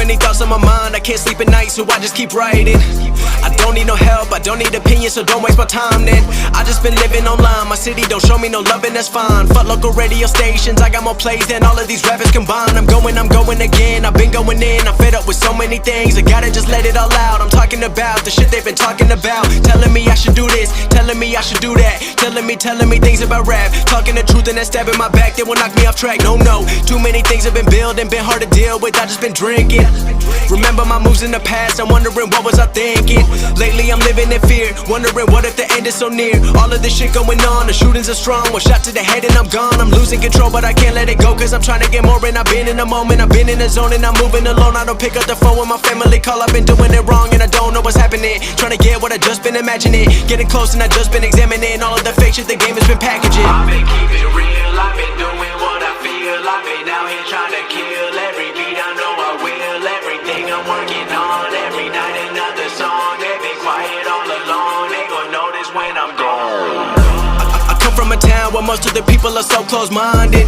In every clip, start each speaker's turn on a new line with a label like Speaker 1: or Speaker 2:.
Speaker 1: many thoughts on my mind, I can't sleep at night, so I just keep writing. I don't need no help, I don't need opinions, so don't waste my time then. I just been living online, my city don't show me no love and that's fine. Fuck local radio stations, I got more plays than all of these rappers combined. I'm going again, I've been going in, I'm fed up with so many things, I gotta just let it all out. I'm talking about the shit they've been talking about, telling me I should do this, telling me I should do that, telling me things about rap, talking the truth and that stab in my back that will knock me off track. No, too many things have been building, been hard to deal with, I just been drinking. Remember my moves in the past, I'm wondering what was I thinking. Lately I'm living in fear, wondering what if the end is so near. All of this shit going on, the shootings are strong, one shot to the head and I'm gone. I'm losing control but I can't let it go, cause I'm trying to get more. And I've been in the moment, I've been in the zone, and I'm moving alone. I don't pick up the phone when my family call, I've been doing it wrong and I don't know what's happening. Trying to get what I just been imagining, getting close and I just been examining all of the fake shit the game has been packaging.
Speaker 2: I've been keeping it real, I've been doing what I feel. I've been out here trying to kill every beat, I know I will. Everything I'm working on, every night another song. They've been quiet all along, they gon' notice when I'm gone.
Speaker 1: I come from a town where most of the people are so close-minded.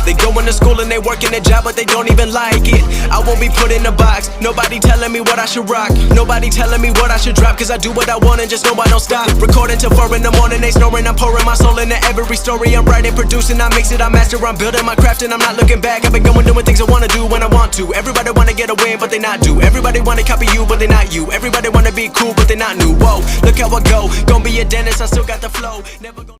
Speaker 1: They going to school and they working a job but they don't even like it. I won't be put in a box, nobody telling me what I should rock, nobody telling me what I should drop, cause I do what I want and just know I don't stop. Recording till 4 in the morning, they snoring, I'm pouring my soul into every story. I'm writing, producing, I mix it, I master, I'm building my craft and I'm not looking back. I've been going doing things I wanna do when I want to. Everybody wanna get a win but they not do. Everybody wanna copy you but they not you. Everybody wanna be cool but they not new. Whoa, look how I go, gonna be a dentist, I still got the flow. Never gonna